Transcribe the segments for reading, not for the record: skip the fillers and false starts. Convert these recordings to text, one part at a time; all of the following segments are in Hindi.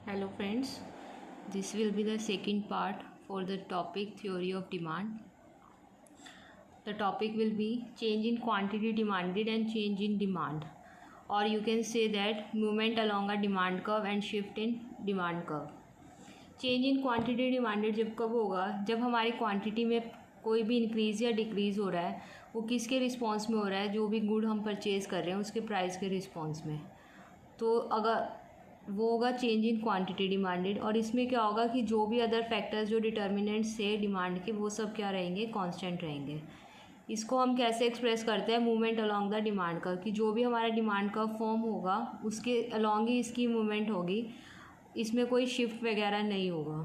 Hello friends, this will be the second part for the topic theory of demand. The topic will be change in quantity demanded and change in demand, or you can say that movement along a demand curve and shift in demand curve. Change in quantity demanded जब कब होगा, जब हमारी क्वांटिटी में कोई भी इंक्रीज़ या डिक्रीज़ हो रहा है, वो किसके रिस्पॉन्स में हो रहा है, जो भी गुड हम परचेज़ कर रहे हैं उसके प्राइस के रिस्पॉन्स में। तो अगर वो होगा चेंज इन क्वांटिटी डिमांडेड, और इसमें क्या होगा कि जो भी अदर फैक्टर्स जो डिटर्मिनेंट्स से डिमांड के, वो सब क्या रहेंगे, कांस्टेंट रहेंगे। इसको हम कैसे एक्सप्रेस करते हैं, movement along the demand curve, कि जो भी हमारा डिमांड कर्व फॉर्म होगा उसके अलॉन्ग ही इसकी मूवमेंट होगी, इसमें कोई शिफ्ट वगैरह नहीं होगा।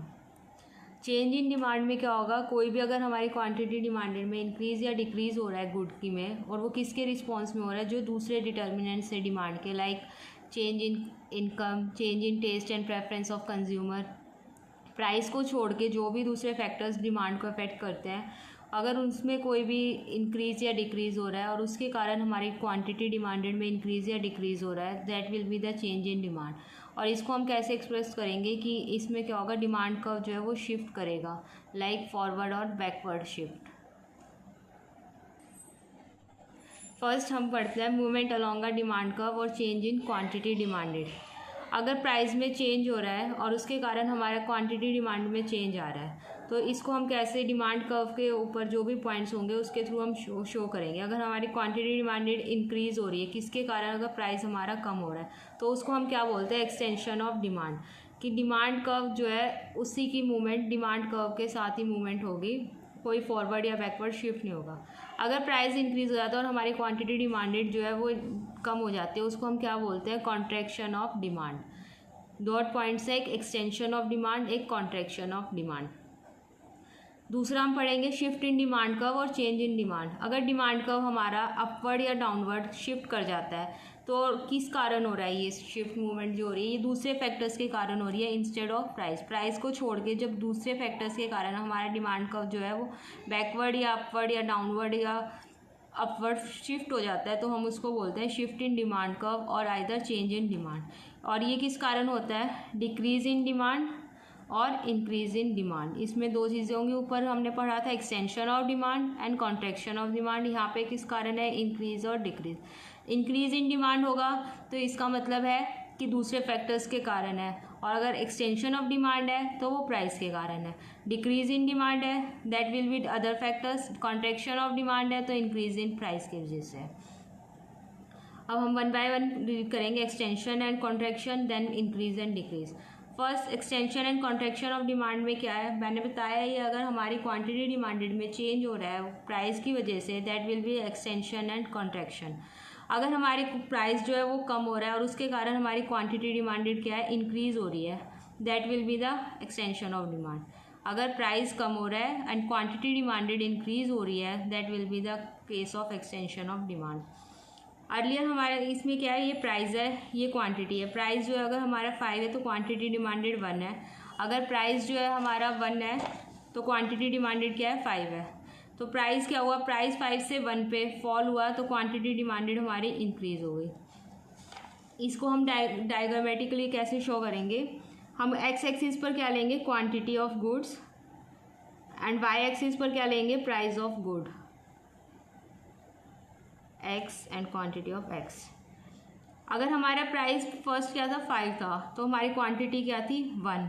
चेंज इन डिमांड में क्या होगा, कोई भी अगर हमारी क्वांटिटी डिमांडेड में इंक्रीज़ या डिक्रीज़ हो रहा है गुड की में, और वो किसके रिस्पॉन्स में हो रहा है, जो दूसरे डिटर्मिनेंट से डिमांड के, like change in income, change in taste and preference of consumer, price को छोड़ के जो भी दूसरे फैक्टर्स डिमांड को अफेक्ट करते हैं, अगर उसमें कोई भी इंक्रीज़ या डिक्रीज़ हो रहा है और उसके कारण हमारी क्वांटिटी डिमांडेड में इंक्रीज़ या डिक्रीज़ हो रहा है, that will be the change in demand. और इसको हम कैसे एक्सप्रेस करेंगे कि इसमें क्या होगा, डिमांड कर्व जो है वो शिफ्ट करेगा, लाइक फॉरवर्ड और बैकवर्ड शिफ्ट। फर्स्ट हम पढ़ते हैं movement along a demand curve और चेंज इन क्वांटिटी डिमांडेड। अगर प्राइस में चेंज हो रहा है और उसके कारण हमारा क्वांटिटी डिमांड में चेंज आ रहा है, तो इसको हम कैसे, डिमांड कर्व के ऊपर जो भी पॉइंट्स होंगे उसके थ्रू हम शो करेंगे। अगर हमारी क्वांटिटी डिमांडेड इंक्रीज़ हो रही है, किसके कारण, अगर प्राइस हमारा कम हो रहा है, तो उसको हम क्या बोलते हैं, एक्सटेंशन ऑफ डिमांड। कि डिमांड कर्व जो है उसी की मूवमेंट डिमांड कर्व के साथ ही मूवमेंट होगी, कोई फॉरवर्ड या बैकवर्ड शिफ्ट नहीं होगा। अगर प्राइस इंक्रीज़ हो जाता है और हमारी क्वांटिटी डिमांडेड जो है वो कम हो जाती है, उसको हम क्या बोलते हैं, contraction of demand. Dot point से एक एक्सटेंशन ऑफ डिमांड, एक कॉन्ट्रैक्शन ऑफ डिमांड। दूसरा हम पढ़ेंगे शिफ्ट इन डिमांड कर्व और चेंज इन डिमांड। अगर डिमांड कर्व हमारा अपवर्ड या डाउनवर्ड शिफ्ट कर जाता है, तो किस कारण हो रहा है ये शिफ्ट मूवमेंट जो हो रही है, ये दूसरे फैक्टर्स के कारण हो रही है इंस्टेड ऑफ प्राइस। प्राइस को छोड़ के जब दूसरे फैक्टर्स के कारण हमारा डिमांड कर्व जो है वो बैकवर्ड या अपवर्ड या डाउनवर्ड या अपवर्ड शिफ्ट हो जाता है, तो हम उसको बोलते हैं शिफ्ट इन डिमांड कर्व और आइदर चेंज इन डिमांड। और ये किस कारण होता है, डिक्रीज इन डिमांड और इंक्रीज इन डिमांड। इसमें दो चीज़ें होंगी, ऊपर हमने पढ़ा था extension of demand and contraction of demand. यहाँ पे किस कारण है, इंक्रीज और डिक्रीज। इंक्रीज इन डिमांड होगा तो इसका मतलब है कि दूसरे फैक्टर्स के कारण है, और अगर एक्सटेंशन ऑफ डिमांड है तो वो प्राइस के कारण है। डिक्रीज इन डिमांड है, that will B other factors. Contraction of demand है तो इंक्रीज इन प्राइस की वजह से। अब हम वन बाय वन रीड करेंगे, extension and contraction, then increase and decrease. First extension and contraction of demand में क्या है, मैंने बताया ये अगर हमारी क्वांटिटी डिमांडेड में चेंज हो रहा है प्राइस की वजह से, that will B extension and contraction. अगर हमारी प्राइस जो है वो कम हो रहा है और उसके कारण हमारी क्वांटिटी डिमांडेड क्या है, इंक्रीज हो रही है, that will be the extension of demand. अगर प्राइस कम हो रहा है एंड क्वांटिटी डिमांडेड इंक्रीज हो रही है, that will be the case of extension of demand. Earlier हमारे इसमें क्या है, ये प्राइस है, ये क्वांटिटी है। प्राइस जो है अगर हमारा 5 है तो क्वांटिटी डिमांडेड 1 है। अगर प्राइस जो है हमारा 1 है तो क्वांटिटी डिमांडेड क्या है, 5 है। तो प्राइस क्या हुआ, प्राइस 5 से 1 पे फॉल हुआ तो क्वांटिटी डिमांडेड हमारी इंक्रीज हो गई। इसको हम डायग्रामेटिकली कैसे शो करेंगे, हम एक्स एक्सिस पर क्या लेंगे, quantity of goods, and Y axis पर क्या लेंगे, price of good, X and quantity of X. अगर हमारा प्राइस फर्स्ट क्या था, 5 था, तो हमारी क्वांटिटी क्या थी, 1।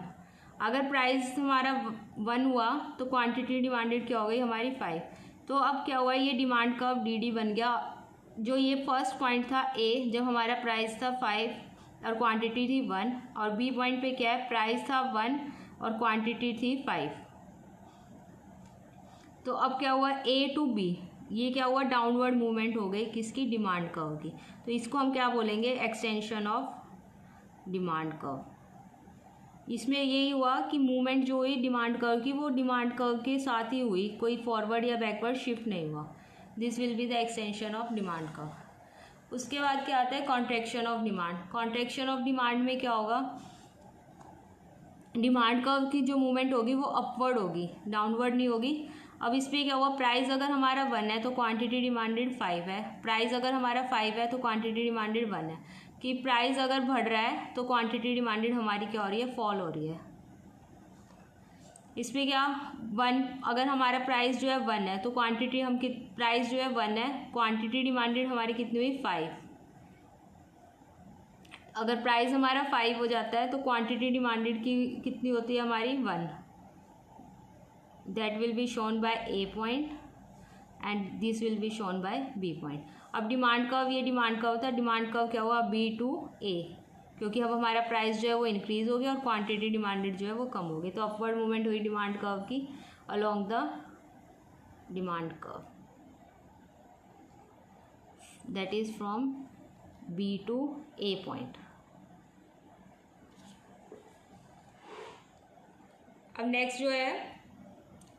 अगर प्राइस हमारा 1 हुआ तो क्वांटिटी डिमांडेड क्या हो गई, हमारी 5। तो अब क्या हुआ, ये डिमांड कर्व डी डी बन गया। जो ये फर्स्ट पॉइंट था ए, जब हमारा प्राइस था 5 और क्वांटिटी थी 1, और बी पॉइंट पे क्या है, प्राइस था 1 और क्वांटिटी थी 5। तो अब क्या हुआ, ए टू बी, ये क्या हुआ, डाउनवर्ड मूवमेंट हो गई किसकी, डिमांड कर्व की। तो इसको हम क्या बोलेंगे, एक्सटेंशन ऑफ डिमांड कर्व। इसमें यही हुआ कि मूवमेंट जो हुई डिमांड कर्व की, वो डिमांड कर्व के साथ ही हुई, कोई फॉरवर्ड या बैकवर्ड शिफ्ट नहीं हुआ। This will be the extension of demand curve. उसके बाद क्या आता है, contraction of demand. Contraction of demand में क्या होगा, डिमांड कर्व की जो मूवमेंट होगी वो अपवर्ड होगी, डाउनवर्ड नहीं होगी। अब इस पर क्या हुआ, प्राइस अगर हमारा 1 है तो क्वांटिटी डिमांडेड 5 है। प्राइस अगर हमारा 5 है तो क्वांटिटी डिमांडेड 1 है। कि प्राइस अगर बढ़ रहा है तो क्वांटिटी डिमांडेड हमारी क्या हो रही है, फॉल हो रही है। इसमें क्या 1, अगर हमारा प्राइस जो है 1 है तो क्वांटिटी प्राइस जो है 1 है, क्वांटिटी डिमांडेड हमारी कितनी हुई 5। अगर प्राइस हमारा 5 हो जाता है तो क्वांटिटी डिमांडेड की कितनी होती है हमारी 1। That will be shown by A point and this will be shown by B point. अब डिमांड कर्व, ये डिमांड कर्व था, डिमांड कर्व क्या हुआ बी टू ए, क्योंकि अब हमारा प्राइस जो है वो इंक्रीज हो गया और क्वांटिटी डिमांडेड जो है वो कम हो गई। तो अपवर्ड मूवमेंट हुई डिमांड कर्व की along the demand curve, that is from B to A point. अब नेक्स्ट जो है,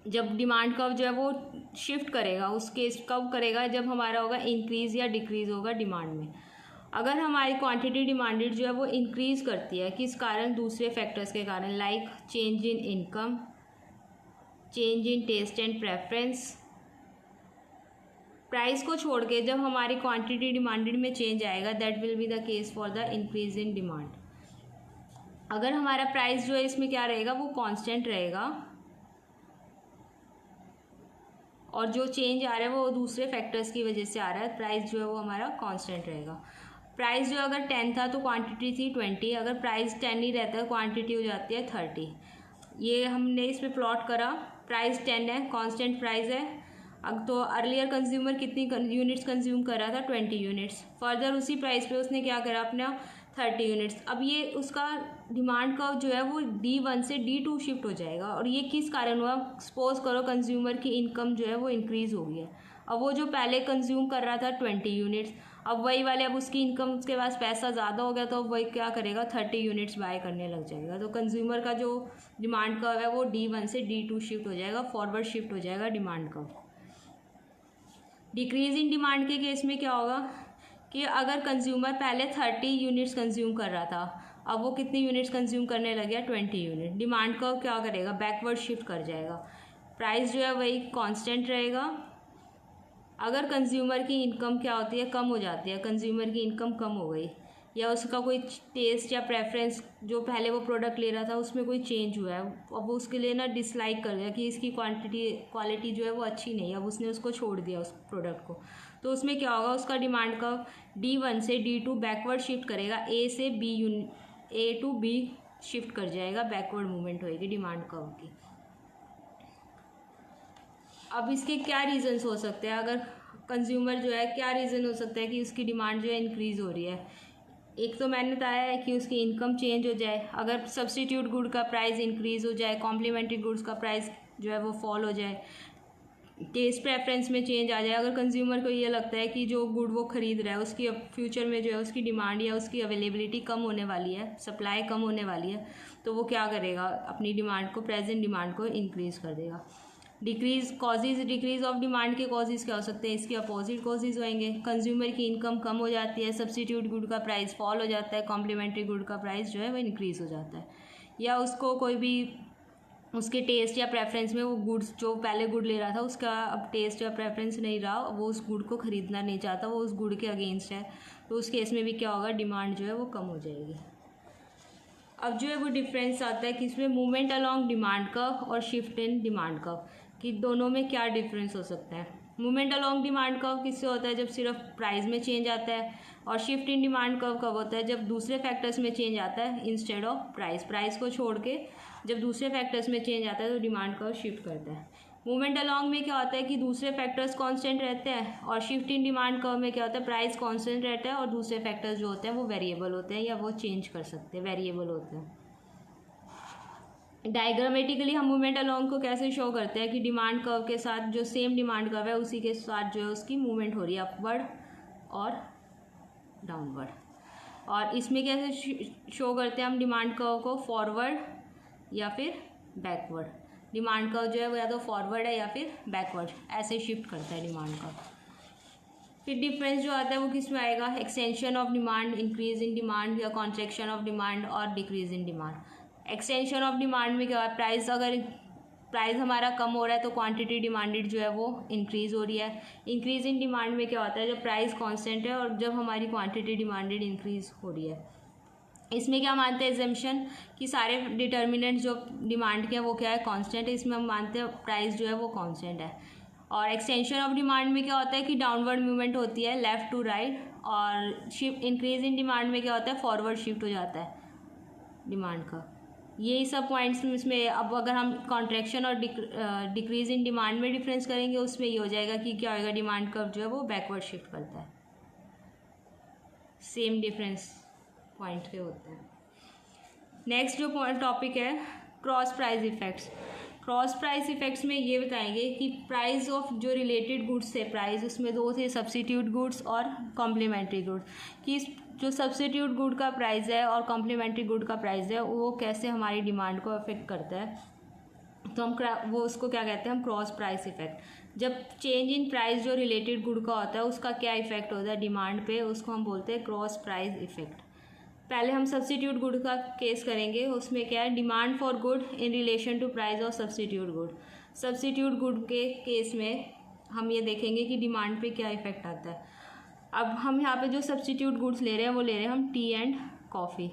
जब डिमांड कर्व जो है वो शिफ्ट करेगा, उस केस कब करेगा, जब हमारा होगा इंक्रीज या डिक्रीज होगा डिमांड में। अगर हमारी क्वांटिटी डिमांडेड जो है वो इंक्रीज करती है, किस कारण, दूसरे फैक्टर्स के कारण, like change in income, change in taste and preference. Price को छोड़ के जब हमारी क्वांटिटी डिमांडेड में चेंज आएगा, that will be the case for the increase in demand. अगर हमारा प्राइस जो है इसमें क्या रहेगा, वो कांस्टेंट रहेगा और जो चेंज आ रहा है वो दूसरे फैक्टर्स की वजह से आ रहा है, प्राइस जो है वो हमारा कांस्टेंट रहेगा। प्राइस जो अगर 10 था तो क्वांटिटी थी 20, अगर प्राइस 10 ही रहता है क्वांटिटी हो जाती है 30। ये हमने इस पे प्लॉट करा, प्राइस 10 है, कांस्टेंट प्राइस है। अब तो अर्लियर कंज्यूमर कितनी यूनिट्स कंज्यूम कर रहा था, 20 यूनिट्स। फर्दर उसी प्राइस पे उसने क्या करा, अपना 30 यूनिट्स। अब ये उसका डिमांड कर्व जो है वो D1 से D2 शिफ्ट हो जाएगा। और ये किस कारण हुआ, सपोज करो कंज्यूमर की इनकम जो है वो इंक्रीज़ हो गई है। अब वो जो पहले कंज्यूम कर रहा था 20 यूनिट्स, अब वही वाले, अब उसकी इनकम, उसके पास पैसा ज़्यादा हो गया तो अब वही क्या करेगा, 30 यूनिट्स बाय करने लग जाएगा। तो कंज्यूमर का जो डिमांड कर्व है वो D1 से D2 शिफ्ट हो जाएगा, फॉरवर्ड शिफ्ट हो जाएगा demand curve. Decrease in demand के केस में क्या होगा कि अगर कंज्यूमर पहले 30 यूनिट्स कंज्यूम कर रहा था, अब वो कितनी यूनिट्स कंज्यूम करने लग गया, 20 यूनिट। डिमांड कर्व क्या करेगा, बैकवर्ड शिफ्ट कर जाएगा। प्राइस जो है वही कांस्टेंट रहेगा। अगर कंज्यूमर की इनकम क्या होती है, कम हो जाती है, कंज्यूमर की इनकम कम हो गई या उसका कोई टेस्ट या प्रेफरेंस, जो पहले वो प्रोडक्ट ले रहा था उसमें कोई चेंज हुआ है, अब वो उसके लिए ना डिसलाइक कर दिया कि इसकी क्वालिटी जो है वो अच्छी नहीं है, अब उसने उसको छोड़ दिया उस प्रोडक्ट को। तो उसमें क्या होगा, उसका डिमांड कर्व D1 से D2 बैकवर्ड शिफ्ट करेगा, A टू B शिफ्ट कर जाएगा, बैकवर्ड मूवमेंट होएगी डिमांड कर्व की। अब इसके क्या रीजंस हो सकते हैं, अगर कंज्यूमर जो है, क्या रीज़न हो सकता है कि उसकी डिमांड जो है इंक्रीज़ हो रही है। एक तो मैंने बताया है कि उसकी इनकम चेंज हो जाए, अगर सब्स्टिट्यूट गुड का प्राइस इंक्रीज़ हो जाए, कॉम्प्लीमेंट्री गुड्स का प्राइस जो है वो फॉल हो जाए, टेस्ट प्रेफरेंस में चेंज आ जाए। अगर कंज्यूमर को ये लगता है कि जो गुड वो ख़रीद रहा है उसकी अब फ्यूचर में जो है उसकी डिमांड या उसकी अवेलेबिलिटी कम होने वाली है, सप्लाई कम होने वाली है, तो वो क्या करेगा, अपनी डिमांड को, प्रेजेंट डिमांड को इंक्रीज़ कर देगा। डिक्रीज ऑफ डिमांड के कॉजेज़ क्या हो सकते हैं, इसके अपोजिट कॉजेज़ होंगे। कंज्यूमर की इनकम कम हो जाती है, सब्स्टिट्यूट गुड का प्राइस फॉल हो जाता है, कॉम्प्लीमेंट्री गुड का प्राइस जो है वो इंक्रीज़ हो जाता है, या उसको कोई भी उसके टेस्ट या प्रेफरेंस में वो गुड्स, जो पहले गुड ले रहा था उसका अब टेस्ट या प्रेफरेंस नहीं रहा, वो उस गुड को ख़रीदना नहीं चाहता, वो उस गुड के अगेंस्ट है, तो उस केस में भी क्या होगा, डिमांड जो है वो कम हो जाएगी। अब जो है वो डिफरेंस आता है कि इसमें मूवमेंट अलॉन्ग डिमांड कर्व और शिफ्ट इन डिमांड कर्व, कि दोनों में क्या डिफरेंस हो सकता है। मूवमेंट अलॉन्ग डिमांड कर्व किससे होता है, जब सिर्फ प्राइस में चेंज आता है, और शिफ्ट इन डिमांड कर्व कब होता है, जब दूसरे फैक्टर्स में चेंज आता है इंस्टेड ऑफ प्राइस को छोड़ के जब दूसरे फैक्टर्स में चेंज आता है तो डिमांड कर्व शिफ्ट करता है। मूवमेंट अलॉन्ग में क्या होता है कि दूसरे फैक्टर्स कांस्टेंट रहते हैं, और शिफ्ट इन डिमांड कर्व में क्या होता है, प्राइस कांस्टेंट रहता है और दूसरे फैक्टर्स जो होते हैं वो वेरिएबल होते हैं, या वो चेंज कर सकते हैं, वेरिएबल होते हैं। डायग्रामेटिकली हम मूवमेंट अलॉन्ग को कैसे शो करते हैं कि डिमांड कर्व के साथ जो सेम डिमांड कर्व है उसी के साथ जो है उसकी मूवमेंट हो रही है, अपवर्ड और डाउनवर्ड। और इसमें कैसे शो करते हैं हम डिमांड कर्व को, फॉरवर्ड या फिर बैकवर्ड। डिमांड कर्व जो है वो या तो फॉरवर्ड है या फिर बैकवर्ड, ऐसे शिफ्ट करता है डिमांड कर्व। फिर डिफरेंस जो आता है वो किस में आएगा, extension of demand, increase in demand, या कॉन्ट्रैक्शन ऑफ डिमांड और decrease in demand. Extension of demand में क्या है, प्राइस अगर प्राइस हमारा कम हो रहा है तो क्वांटिटी डिमांडेड जो है वो इंक्रीज़ हो रही है। इंक्रीज़ इन डिमांड में क्या होता है, जब प्राइस कांस्टेंट है और जब हमारी क्वांटिटी डिमांडेड इंक्रीज़ हो रही है। इसमें क्या मानते हैं एजम्पशन कि सारे डिटर्मिनेंट जो डिमांड के हैं वो क्या है, कांस्टेंट है। इसमें हम मानते हैं प्राइस जो है वो कांस्टेंट है। और एक्सटेंशन ऑफ डिमांड में क्या होता है कि डाउनवर्ड मूवमेंट होती है लेफ़्ट टू राइट, और शिफ्ट इंक्रीज इन डिमांड में क्या होता है, फॉरवर्ड शिफ्ट हो जाता है डिमांड का। यही सब पॉइंट्स इसमें। अब अगर हम कॉन्ट्रैक्शन और डिक्रीज इन डिमांड में डिफरेंस करेंगे, उसमें ये हो जाएगा कि क्या होगा, डिमांड कर्व जो है वो बैकवर्ड शिफ्ट करता है। सेम डिफरेंस पॉइंट पे होते हैं। नेक्स्ट जो टॉपिक है cross price effects. Cross price effects में ये बताएंगे कि प्राइस ऑफ जो रिलेटेड गुड्स थे, प्राइस उसमें दो थे, सब्सिट्यूट गुड्स और कॉम्प्लीमेंट्री गुड्स, कि जो सब्सिट्यूट गुड का प्राइस है और कॉम्प्लीमेंट्री गुड का प्राइस है वो कैसे हमारी डिमांड को अफेक्ट करता है। तो हम वो उसको क्या कहते हैं, हम क्रॉस प्राइस इफेक्ट। जब चेंज इन प्राइस जो रिलेटेड गुड का होता है उसका क्या इफेक्ट होता है डिमांड पे, उसको हम बोलते हैं क्रॉस प्राइस इफेक्ट। पहले हम सब्सिट्यूट गुड का केस करेंगे। उसमें क्या है, demand for good in relation to price of substitute good. Substitute good के केस में हम ये देखेंगे कि डिमांड पे क्या इफेक्ट आता है। अब हम यहाँ पे जो सब्सिट्यूट गुड्स ले रहे हैं वो ले रहे हैं हम टी एंड कॉफ़ी,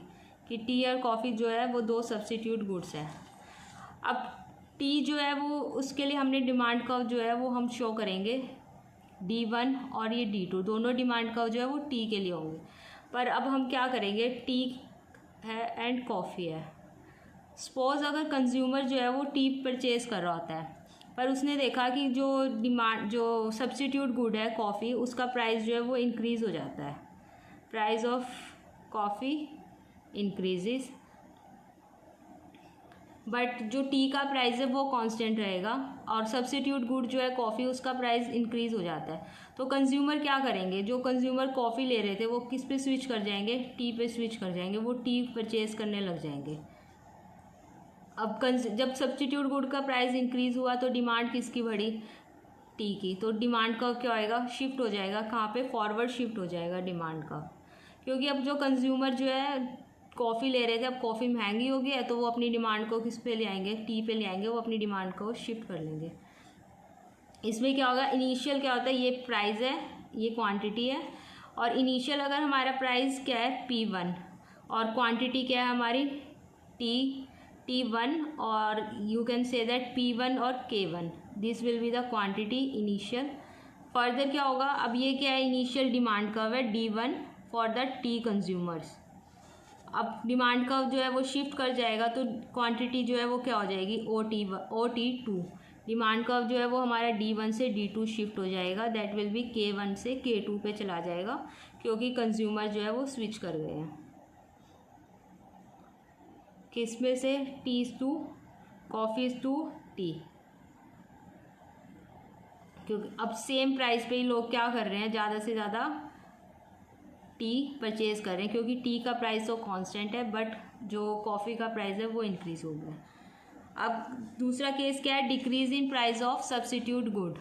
कि टी और कॉफ़ी जो है वो दो सब्सिट्यूट गुड्स हैं। अब टी जो है वो उसके लिए हमने डिमांड कर्व जो है वो हम शो करेंगे D1 और ये D2, दोनों डिमांड कर्व जो है वो टी के लिए होंगे। पर अब हम क्या करेंगे, टी है एंड कॉफ़ी है। सपोज़ अगर कंज्यूमर जो है वो टी परचेज़ कर रहा होता है, पर उसने देखा कि जो सब्सिट्यूट गुड है कॉफ़ी, उसका प्राइस जो है वो इंक्रीज़ हो जाता है। Price of coffee increases, but जो टी का प्राइस है वो कांस्टेंट रहेगा, और सब्सिट्यूट गुड जो है कॉफ़ी उसका प्राइस इंक्रीज़ हो जाता है। तो कंज्यूमर क्या करेंगे, जो कंज्यूमर कॉफ़ी ले रहे थे वो किस पे स्विच कर जाएंगे, टी पे स्विच कर जाएंगे, वो टी परचेज़ करने लग जाएंगे। अब जब सब्सिट्यूट गुड का प्राइस इंक्रीज़ हुआ तो डिमांड किसकी बढ़ी, टी की। तो डिमांड का क्या होएगा, शिफ्ट हो जाएगा, कहाँ पे, फॉरवर्ड शिफ्ट हो जाएगा डिमांड का। क्योंकि अब जो कंज्यूमर जो है कॉफ़ी ले रहे थे, अब कॉफ़ी महंगी हो गई है तो वो अपनी डिमांड को किस पे ले आएंगे, टी पे ले आएंगे, वो अपनी डिमांड को शिफ्ट कर लेंगे। इसमें क्या होगा, इनिशियल क्या होता है, ये प्राइस है, ये क्वांटिटी है, और इनिशियल अगर हमारा प्राइस क्या है P1 और क्वांटिटी क्या है हमारी T1, और you can say that P1 और K1, this will be the quantity initial. Further क्या होगा, अब ये क्या है, इनिशियल डिमांड कर्व है D1 for the T consumers. अब डिमांड कर्व जो है वो शिफ्ट कर जाएगा तो क्वांटिटी जो है वो क्या हो जाएगी, OT2। डिमांड कर्व जो है वो हमारा D1 से D2 शिफ्ट हो जाएगा, दैट विल बी K1 से K2 पे चला जाएगा, क्योंकि कंज्यूमर जो है वो स्विच कर गए हैं। किस में से, tea to coffee to tea, क्योंकि अब सेम प्राइस पे ही लोग क्या कर रहे हैं, ज़्यादा से ज़्यादा टी परचेज़ कर रहे हैं, क्योंकि टी का प्राइस तो कांस्टेंट है बट जो कॉफ़ी का प्राइस है वो इंक्रीज़ हो गया। अब दूसरा केस क्या है, decrease in price of substitute good.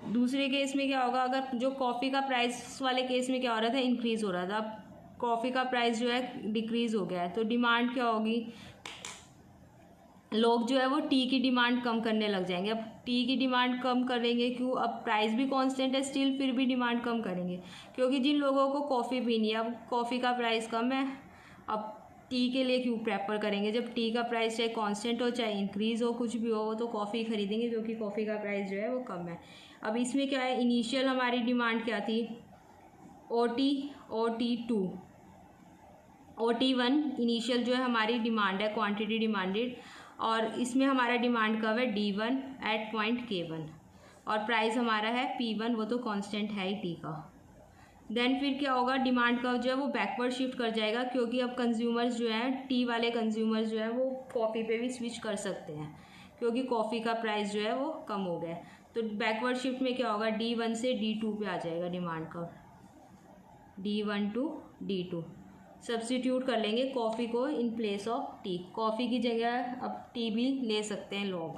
दूसरे केस में क्या होगा, अगर जो कॉफ़ी का प्राइस वाले केस में क्या हो रहा था, इंक्रीज़ हो रहा था, अब कॉफ़ी का प्राइस जो है डिक्रीज़ हो गया है, तो डिमांड क्या होगी, लोग जो है वो टी की डिमांड कम करने लग जाएंगे। अब टी की डिमांड कम करेंगे क्यों, अब प्राइस भी कांस्टेंट है स्टिल, फिर भी डिमांड कम करेंगे, क्योंकि जिन लोगों को कॉफ़ी पीनी है, अब कॉफ़ी का प्राइस कम है, अब टी के लिए क्यों प्रेफर करेंगे, जब टी का प्राइस चाहे कांस्टेंट हो चाहे इंक्रीज़ हो, कुछ भी हो, तो कॉफ़ी खरीदेंगे क्योंकि कॉफ़ी का प्राइस जो है वो कम है। अब इसमें क्या है, इनिशियल हमारी डिमांड क्या थी, OT1 इनिशियल जो है हमारी डिमांड है, क्वांटिटी डिमांडेड, और इसमें हमारा डिमांड कर्व है D1 एट पॉइंट K1, और प्राइस हमारा है P1, वो तो कांस्टेंट है ही टी का। देन फिर क्या होगा, डिमांड कर्व जो है वो बैकवर्ड शिफ्ट कर जाएगा, क्योंकि अब कंज्यूमर्स जो हैं, टी वाले कंज्यूमर्स जो हैं वो कॉफ़ी पे भी स्विच कर सकते हैं, क्योंकि कॉफ़ी का प्राइस जो है वो कम हो गया है। तो बैकवर्ड शिफ्ट में क्या होगा, D1 से D2 पे आ जाएगा demand curve, D1 to D2। Substitute कर लेंगे कॉफ़ी को in place of T, coffee की जगह अब टी भी ले सकते हैं लोग।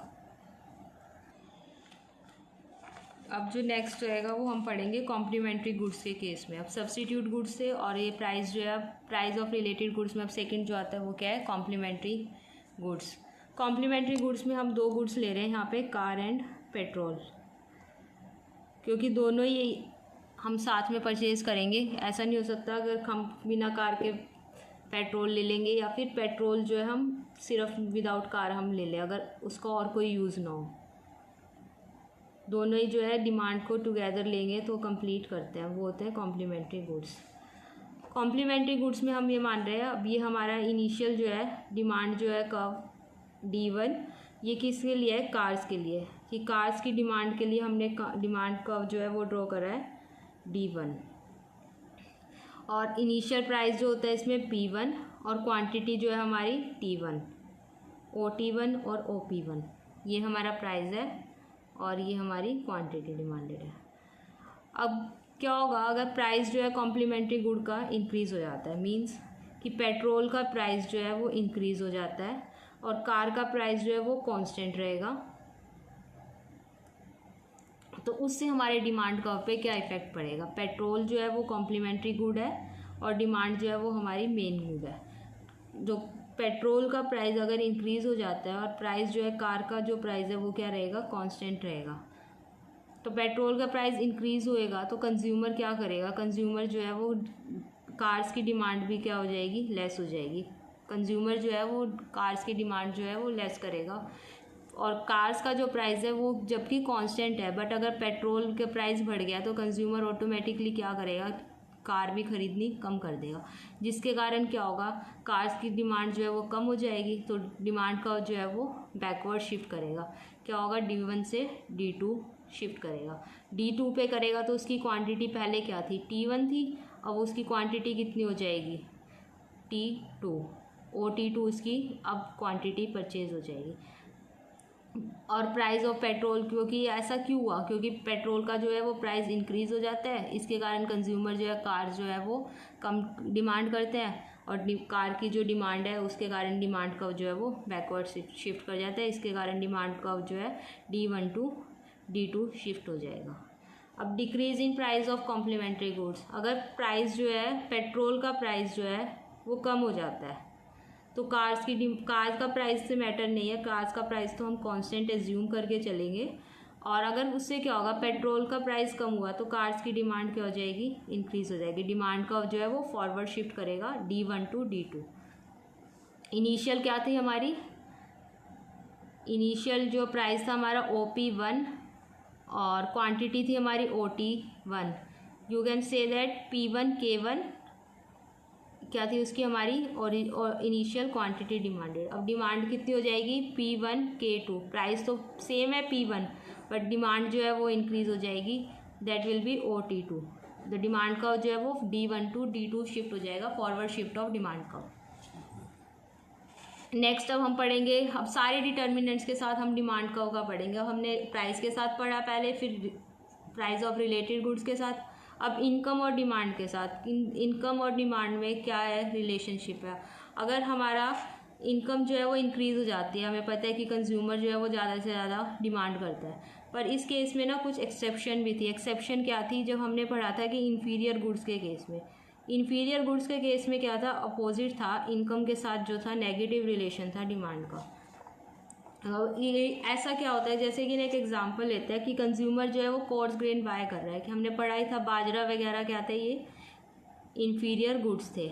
अब जो नेक्स्ट रहेगा वो हम पढ़ेंगे कॉम्प्लीमेंट्री गुड्स के केस में। अब सब्स्टिट्यूट गुड्स से, और ये प्राइस जो है, प्राइस ऑफ रिलेटेड गुड्स में अब सेकंड जो आता है वो क्या है, कॉम्प्लीमेंट्री गुड्स। कॉम्प्लीमेंट्री गुड्स में हम दो गुड्स ले रहे हैं यहाँ पे, कार एंड पेट्रोल, क्योंकि दोनों ही हम साथ में परचेज़ करेंगे। ऐसा नहीं हो सकता अगर हम बिना कार के पेट्रोल ले लेंगे, या फिर पेट्रोल जो है हम सिर्फ विदाउट कार हम ले लें अगर उसका और कोई यूज़ ना हो। दोनों ही जो है डिमांड को टुगेदर लेंगे तो कंप्लीट करते हैं, वो होते हैं कॉम्प्लीमेंट्री गुड्स। कॉम्प्लीमेंट्री गुड्स में हम ये मान रहे हैं, अब ये हमारा इनिशियल जो है डिमांड जो है कर्व D1, ये किसके लिए है, कार्स के लिए, कि कार्स की डिमांड के लिए हमने डिमांड कर्व जो है वो ड्रॉ करा है D1। और इनिशियल प्राइस जो होता है इसमें P1 और क्वांटिटी जो है हमारी T1, OT1 और OP1, ये हमारा प्राइस है और ये हमारी क्वांटिटी डिमांडेड है। अब क्या होगा अगर प्राइस जो है कॉम्प्लीमेंट्री गुड का इंक्रीज़ हो जाता है, मींस कि पेट्रोल का प्राइस जो है वो इंक्रीज़ हो जाता है और कार का प्राइस जो है वो कांस्टेंट रहेगा, तो उससे हमारे डिमांड कर्व पे क्या इफ़ेक्ट पड़ेगा। पेट्रोल जो है वो कॉम्प्लीमेंट्री गुड है और डिमांड जो है वो हमारी मेन गुड है। जो पेट्रोल का प्राइस अगर इंक्रीज़ हो जाता है और प्राइस जो है कार का जो प्राइस है वो क्या रहेगा, कांस्टेंट रहेगा, तो पेट्रोल का प्राइस इंक्रीज़ होएगा तो कंज्यूमर क्या करेगा, कंज्यूमर जो है वो कार्स की डिमांड भी क्या हो जाएगी, लेस हो जाएगी। कंज्यूमर जो है वो कार्स की डिमांड जो है वो लेस करेगा और कार्स का जो प्राइस है वो जबकि कांस्टेंट है, बट अगर पेट्रोल के प्राइस बढ़ गया तो कंज्यूमर ऑटोमेटिकली क्या करेगा, कार भी खरीदनी कम कर देगा, जिसके कारण क्या होगा, कार्स की डिमांड जो है वो कम हो जाएगी, तो डिमांड का जो है वो बैकवर्ड शिफ्ट करेगा। क्या होगा, D1 से D2 शिफ्ट करेगा। D2 पे करेगा तो उसकी क्वांटिटी पहले क्या थी, T1 थी, अब उसकी क्वांटिटी कितनी हो जाएगी, T2, OT2 उसकी अब क्वांटिटी परचेज हो जाएगी। और प्राइस ऑफ पेट्रोल, क्योंकि ऐसा क्यों हुआ, क्योंकि पेट्रोल का जो है वो प्राइस इंक्रीज़ हो जाता है, इसके कारण कंज्यूमर जो है कार जो है वो कम डिमांड करते हैं और कार की जो डिमांड है उसके कारण डिमांड कर्व जो है वो बैकवर्ड शिफ्ट कर जाता है, इसके कारण डिमांड कर्व जो है D1 टू D2 शिफ्ट हो जाएगा। अब decrease in price of complementary goods, अगर प्राइस जो है पेट्रोल का प्राइस जो है वो कम हो जाता है तो कार्स का प्राइस से मैटर नहीं है, कार्स का प्राइस तो हम कांस्टेंट एज्यूम करके चलेंगे, और अगर उससे क्या होगा, पेट्रोल का प्राइस कम हुआ तो कार्स की डिमांड क्या हो जाएगी, इंक्रीज़ हो जाएगी। डिमांड का जो है वो फॉरवर्ड शिफ्ट करेगा D1 टू D2। इनिशियल क्या थी हमारी, इनिशियल जो प्राइस था हमारा OP1 और क्वांटिटी थी हमारी OT1। You can say that P1 K1 क्या थी उसकी हमारी और इनिशियल क्वांटिटी डिमांडेड। अब डिमांड कितनी हो जाएगी, P1 K2, प्राइस तो सेम है P1 बट डिमांड जो है वो इंक्रीज़ हो जाएगी, that will B OT2। The demand का जो है वो D1 टू D2 शिफ्ट हो जाएगा, फॉरवर्ड शिफ्ट ऑफ डिमांड का। नेक्स्ट अब हम पढ़ेंगे, अब सारे डिटर्मिनेंट्स के साथ हम डिमांड कर्व का पढ़ेंगे। अब हमने प्राइस के साथ पढ़ा पहले, फिर प्राइस ऑफ रिलेटेड गुड्स के साथ, अब इनकम और डिमांड के साथ। इनकम और डिमांड में क्या है, रिलेशनशिप है। अगर हमारा इनकम जो है वो इंक्रीज़ हो जाती है, हमें पता है कि कंज्यूमर जो है वो ज़्यादा से ज़्यादा डिमांड करता है, पर इस केस में ना कुछ एक्सेप्शन भी थी। एक्सेप्शन क्या थी, जब हमने पढ़ा था कि इन्फीरियर गुड्स के केस में, इन्फीरियर गुड्स के केस में क्या था, अपोजिट था, इनकम के साथ जो था नेगेटिव रिलेशन था डिमांड का। ये ऐसा क्या होता है, जैसे कि एक एग्जांपल लेते हैं कि कंज्यूमर जो है वो कोर्स ग्रेन बाय कर रहा है, कि हमने पढ़ा ही था बाजरा वगैरह क्या थे, ये इन्फीरियर गुड्स थे,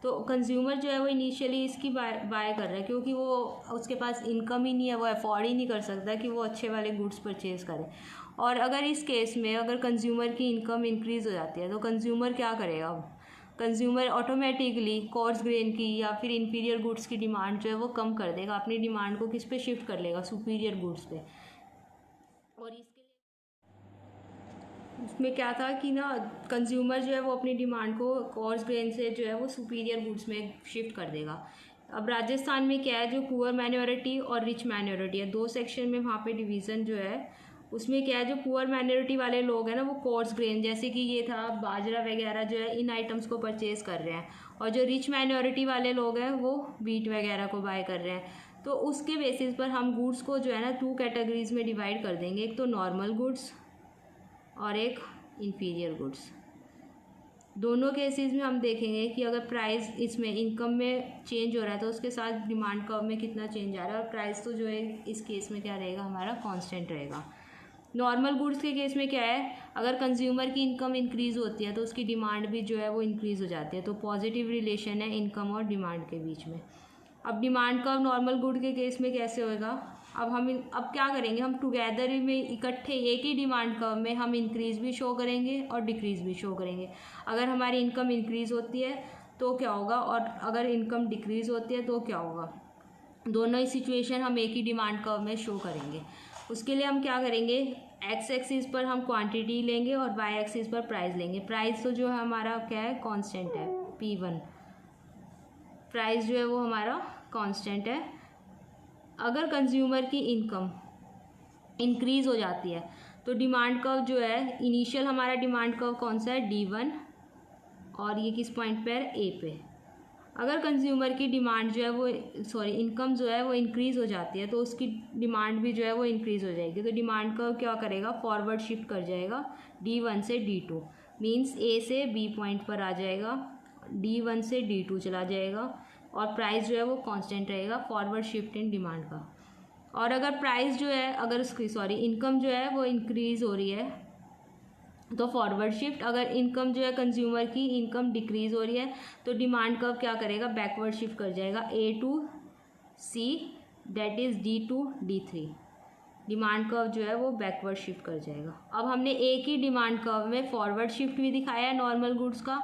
तो कंज्यूमर जो है वो इनिशियली इसकी बाय कर रहा है क्योंकि वो उसके पास इनकम ही नहीं है, वो अफोर्ड ही नहीं कर सकता कि वो अच्छे वाले गुड्स परचेज़ करे। और अगर इस केस में अगर कंज्यूमर की इनकम इंक्रीज़ हो जाती है तो कंज्यूमर क्या करेगा, अब कंज्यूमर ऑटोमेटिकली कोर्स ग्रेन की या फिर इन्फीरियर गुड्स की डिमांड जो है वो कम कर देगा, अपनी डिमांड को किस पे शिफ्ट कर लेगा, सुपीरियर गुड्स पे। और इसके उसमें क्या था कि ना कंज्यूमर जो है वो अपनी डिमांड को कोर्स ग्रेन से जो है वो सुपीरियर गुड्स में शिफ्ट कर देगा। अब राजस्थान में क्या है, जो पुअर माइनॉरिटी और रिच माइनॉरिटी है, दो सेक्शन में वहाँ पे डिवीज़न जो है, उसमें क्या है, जो पुअर माइनॉरिटी वाले लोग हैं ना वो कोर्स ग्रेन जैसे कि ये था बाजरा वगैरह जो है इन आइटम्स को परचेज़ कर रहे हैं, और जो रिच माइनॉरिटी वाले लोग हैं वो व्हीट वगैरह को बाय कर रहे हैं। तो उसके बेसिस पर हम गुड्स को जो है ना 2 कैटेगरीज़ में डिवाइड कर देंगे, एक तो नॉर्मल गुड्स और एक इन्फीरियर गुड्स। दोनों केसेस में हम देखेंगे कि अगर प्राइस इसमें इनकम में चेंज हो रहा है तो उसके साथ डिमांड कर्व में कितना चेंज आ रहा है, और प्राइस तो जो है इस केस में क्या रहेगा, हमारा कांस्टेंट रहेगा। नॉर्मल गुड्स के केस में क्या है, अगर कंज्यूमर की इनकम इंक्रीज़ होती है तो उसकी डिमांड भी जो है वो इंक्रीज़ हो जाती है, तो पॉजिटिव रिलेशन है इनकम और डिमांड के बीच में। अब डिमांड कर्व नॉर्मल गुड के केस में कैसे होएगा, अब क्या करेंगे, हम टुगेदर में इकट्ठे एक ही डिमांड कर्व में हम इंक्रीज़ भी शो करेंगे और डिक्रीज़ भी शो करेंगे। अगर हमारी इनकम इंक्रीज़ होती है तो क्या होगा, और अगर इनकम डिक्रीज़ होती है तो क्या होगा, दोनों ही सिचुएशन हम एक ही डिमांड कर्व में शो करेंगे। उसके लिए हम क्या करेंगे, एक्स एक्सिस पर हम क्वांटिटी लेंगे और वाई एक्सिस पर प्राइस लेंगे। प्राइस तो जो है हमारा क्या है, कांस्टेंट है, P1 प्राइस जो है वो हमारा कांस्टेंट है। अगर कंज्यूमर की इनकम इंक्रीज़ हो जाती है तो डिमांड कर्व जो है, इनिशियल हमारा डिमांड कर्व कौन सा है, D1, और ये किस पॉइंट पे है, A पे। अगर कंज्यूमर की डिमांड जो है वो इनकम जो है वो इंक्रीज़ हो जाती है तो उसकी डिमांड भी जो है वो इंक्रीज़ हो जाएगी। तो डिमांड कर्व क्या करेगा, फॉरवर्ड शिफ्ट कर जाएगा D1 से D2, मींस A से B पॉइंट पर आ जाएगा, D1 से D2 चला जाएगा, और प्राइस जो है वो कांस्टेंट रहेगा, फॉरवर्ड शिफ्ट इन डिमांड का। और अगर प्राइस जो है, अगर उसकी इनकम जो है वो इंक्रीज़ हो रही है तो फॉरवर्ड शिफ्ट। अगर इनकम जो है कंज्यूमर की इनकम डिक्रीज़ हो रही है तो डिमांड कर्व क्या करेगा, बैकवर्ड शिफ्ट कर जाएगा A to C, that is D2 D3। Demand curve जो है वो बैकवर्ड शिफ्ट कर जाएगा। अब हमने एक ही डिमांड कर्व में फॉरवर्ड शिफ्ट भी दिखाया है नॉर्मल गुड्स का,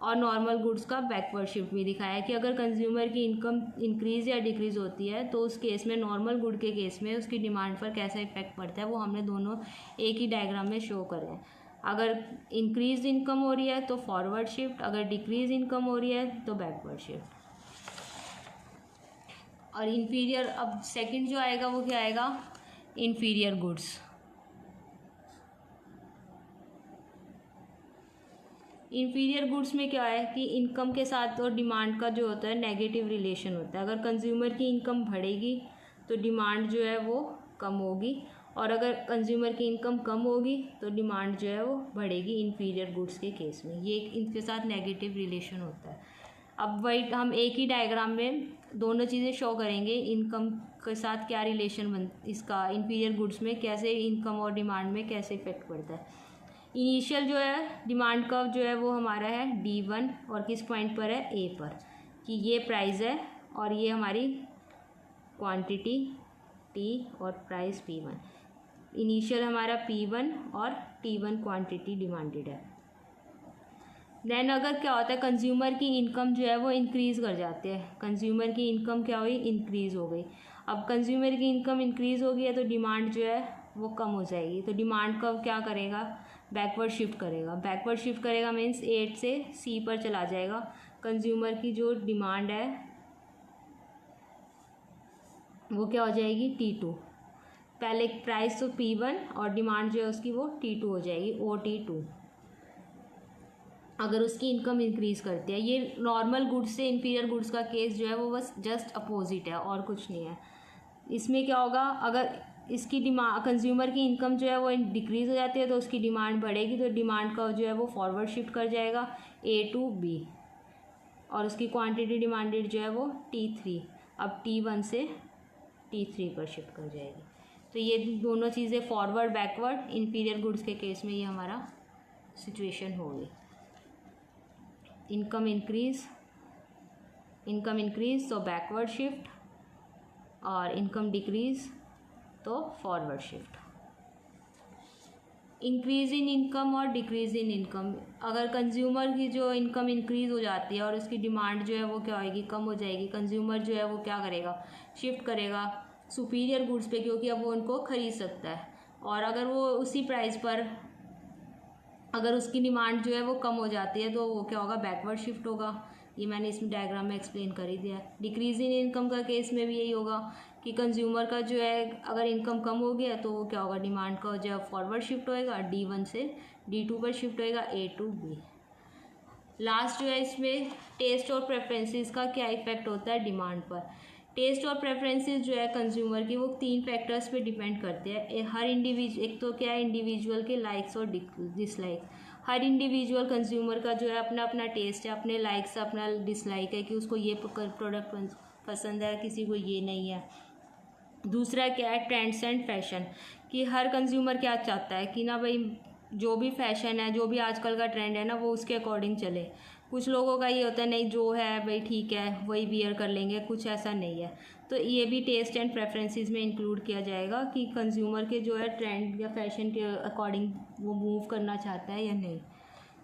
और नॉर्मल गुड्स का बैकवर्ड शिफ्ट भी दिखाया है कि अगर कंज्यूमर की इनकम इंक्रीज़ या डिक्रीज़ होती है तो उस केस में, नॉर्मल गुड के केस में उसकी डिमांड पर कैसा इफेक्ट पड़ता है, वो हमने दोनों एक ही डायग्राम में शो करे हैं। अगर इंक्रीज इनकम हो रही है तो फॉरवर्ड शिफ्ट, अगर डिक्रीज इनकम हो रही है तो बैकवर्ड शिफ्ट। और इन्फीरियर, अब सेकंड जो आएगा वो क्या आएगा, इन्फीरियर गुड्स। इन्फीरियर गुड्स में क्या है कि इनकम के साथ और डिमांड का जो होता है नेगेटिव रिलेशन होता है। अगर कंज्यूमर की इनकम बढ़ेगी तो डिमांड जो है वो कम होगी, और अगर कंज्यूमर की इनकम कम होगी तो डिमांड जो है वो बढ़ेगी इन्फीरियर गुड्स के केस में। ये इनके साथ नेगेटिव रिलेशन होता है। अब वही हम एक ही डायग्राम में दोनों चीज़ें शो करेंगे, इनकम के साथ क्या रिलेशन इसका इन्फीरियर गुड्स में कैसे इनकम और डिमांड में कैसे इफेक्ट पड़ता है। इनिशियल जो है डिमांड कर्व जो है वो हमारा है D1, और किस पॉइंट पर है, A पर, कि ये प्राइस है और ये हमारी क्वांटिटी T और प्राइस P1। इनिशियल हमारा P1 और T1 क्वांटिटी डिमांडेड है। देन अगर क्या होता है, कंज्यूमर की इनकम जो है वो इंक्रीज़ कर जाती है, कंज्यूमर की इनकम क्या हुई, इंक्रीज़ हो गई। अब कंज्यूमर की इनकम इंक्रीज़ हो गई है तो डिमांड जो है वो कम हो जाएगी, तो डिमांड कर्व क्या करेगा, बैकवर्ड शिफ्ट करेगा। बैकवर्ड शिफ्ट करेगा मीन्स 8 से C पर चला जाएगा। कंज्यूमर की जो डिमांड है वो क्या हो जाएगी, T2। पहले प्राइस तो P1 और डिमांड जो है उसकी वो T2 हो जाएगी, OT2, अगर उसकी इनकम इंक्रीज़ करती है। ये नॉर्मल गुड्स से इन्फीरियर गुड्स का केस जो है वो बस जस्ट अपोजिट है और कुछ नहीं है। इसमें क्या होगा, अगर इसकी डिमांड, कंज्यूमर की इनकम जो है वो डिक्रीज़ हो जाती है तो उसकी डिमांड बढ़ेगी, तो डिमांड का जो है वो फॉरवर्ड शिफ्ट कर जाएगा A to B, और उसकी क्वांटिटी डिमांडेड जो है वो T3 अब T1 से T3 पर शिफ्ट कर जाएगी। तो ये दोनों चीज़ें फॉरवर्ड बैकवर्ड इन्फीरियर गुड्स के केस में ये हमारा सिचुएशन होगी। इनकम इंक्रीज तो बैकवर्ड शिफ्ट, और इनकम डिक्रीज तो forward shift. Increase in income और डिक्रीज इन इनकम, अगर कंज्यूमर की जो इनकम इंक्रीज हो जाती है और उसकी डिमांड जो है वो क्या होएगी, कम हो जाएगी, कंज्यूमर जो है वो क्या करेगा, शिफ्ट करेगा सुपीरियर गुड्स पे, क्योंकि अब वो उनको खरीद सकता है। और अगर वो उसी प्राइस पर, अगर उसकी डिमांड जो है वो कम हो जाती है तो वो क्या होगा, बैकवर्ड शिफ्ट होगा। ये मैंने इसमें डायग्राम में एक्सप्लेन कर ही दिया है। डिक्रीज इन इनकम का केस में भी यही होगा कि कंज्यूमर का जो है अगर इनकम कम हो गया तो वो क्या होगा, डिमांड का जो है फॉरवर्ड शिफ्ट होएगा, D1 से D2 पर शिफ्ट होएगा, A to B। लास्ट जो है इसमें टेस्ट और प्रेफरेंसेस का क्या इफेक्ट होता है डिमांड पर। टेस्ट और प्रेफरेंसेस जो है कंज्यूमर की वो 3 फैक्टर्स पे डिपेंड करते हैं। हर इंडिविजुअल, एक तो क्या है इंडिविजुअल के लाइक्स और डिसलाइक्स, हर इंडिविजुअल कंज्यूमर का जो है अपना अपना टेस्ट है, अपने लाइक्स अपना डिसलाइक है कि उसको ये प्रोडक्ट पसंद है, किसी को ये नहीं है। दूसरा क्या है, ट्रेंड्स एंड फैशन, कि हर कंज्यूमर क्या चाहता है कि ना भाई जो भी फैशन है, जो भी आजकल का ट्रेंड है ना, वो उसके अकॉर्डिंग चले। कुछ लोगों का ये होता है नहीं जो है भाई ठीक है वही वियर कर लेंगे, कुछ ऐसा नहीं है। तो ये भी टेस्ट एंड प्रेफरेंसेस में इंक्लूड किया जाएगा कि कंज्यूमर के जो है ट्रेंड या फैशन के अकॉर्डिंग वो मूव करना चाहता है या नहीं।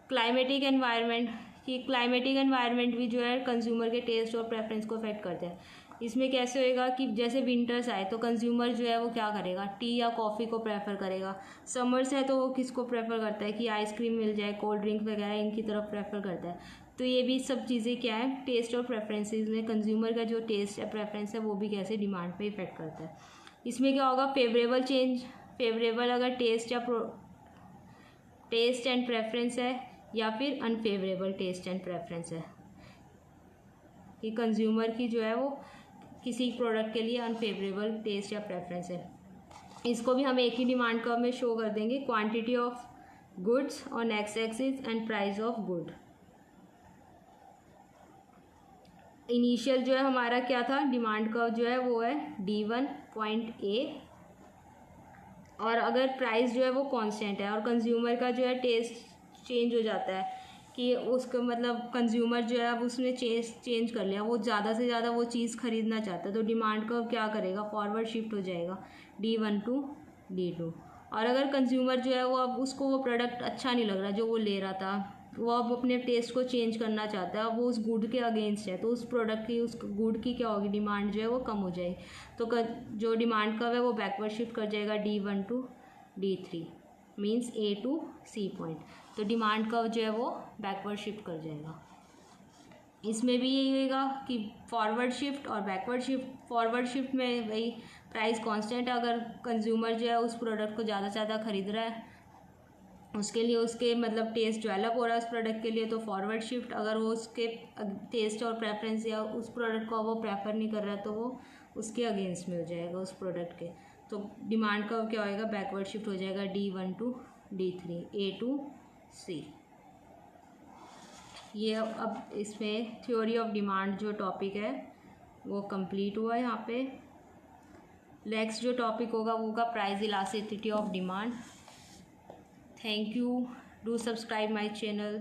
क्लाइमेटिक एनवायरनमेंट, कि क्लाइमेटिक एनवायरनमेंट भी जो है कंज्यूमर के टेस्ट और प्रेफरेंस को अफेक्ट करता है। इसमें कैसे होएगा कि जैसे विंटर्स आए तो कंज्यूमर जो है वो क्या करेगा, टी या कॉफ़ी को प्रेफर करेगा। समर्स है तो वो किसको प्रेफर करता है कि आइसक्रीम मिल जाए, कोल्ड ड्रिंक वगैरह इनकी तरफ प्रेफर करता है। तो ये भी सब चीज़ें क्या है, टेस्ट और प्रेफरेंसेस में कंज्यूमर का जो टेस्ट है प्रेफरेंस है वो भी कैसे डिमांड पे इफेक्ट करता है। इसमें क्या होगा, फेवरेबल चेंज, फेवरेबल अगर टेस्ट या टेस्ट एंड प्रेफरेंस है, या फिर अनफेवरेबल टेस्ट एंड प्रेफरेंस है कि कंज्यूमर की जो है वो किसी प्रोडक्ट के लिए अनफेवरेबल टेस्ट या प्रेफरेंस है। इसको भी हम एक ही डिमांड कर्व में शो कर देंगे, quantity of goods on x axis and price of good. Initial जो है हमारा क्या था, डिमांड कर्व जो है वो है D1 पॉइंट A, और अगर प्राइस जो है वो कांस्टेंट है और कंज्यूमर का जो है टेस्ट चेंज हो जाता है कि उसका मतलब कंज्यूमर जो है अब उसने चेंज कर लिया, वो ज़्यादा से ज़्यादा वो चीज़ खरीदना चाहता है, तो डिमांड कर्व क्या करेगा, फॉरवर्ड शिफ्ट हो जाएगा D1 टू D2। और अगर कंज्यूमर जो है वो अब उसको वो प्रोडक्ट अच्छा नहीं लग रहा जो वो ले रहा था, वो अब अपने टेस्ट को चेंज करना चाहता है, अब वो उस गुड के अगेंस्ट है, तो उस प्रोडक्ट की उस गुड की क्या होगी, डिमांड जो है वो कम हो जाएगी। तो जो डिमांड कर्व है वो बैकवर्ड शिफ्ट कर जाएगा D1 to D3, means A to C point. तो डिमांड कर्व जो है वो बैकवर्ड शिफ्ट कर जाएगा। इसमें भी यही होगा कि फॉरवर्ड शिफ्ट और बैकवर्ड शिफ्ट। फॉरवर्ड शिफ्ट में वही प्राइस कांस्टेंट, अगर कंज्यूमर जो है उस प्रोडक्ट को ज़्यादा से ज़्यादा खरीद रहा है, उसके लिए उसके मतलब टेस्ट डेवलप हो रहा है उस प्रोडक्ट के लिए, तो फॉरवर्ड शिफ्ट। अगर वो उसके टेस्ट और प्रेफरेंस या उस प्रोडक्ट को वो प्रेफर नहीं कर रहा है तो वो उसके अगेंस्ट में हो जाएगा उस प्रोडक्ट के। तो डिमांड का क्या होएगा, बैकवर्ड शिफ्ट हो जाएगा D1 to D3, A to C। ये अब इसमें थ्योरी ऑफ डिमांड जो टॉपिक है वो कंप्लीट हुआ है यहाँ पे। नेक्स्ट जो टॉपिक होगा वो होगा price elasticity of demand. Thank you. Do subscribe my channel.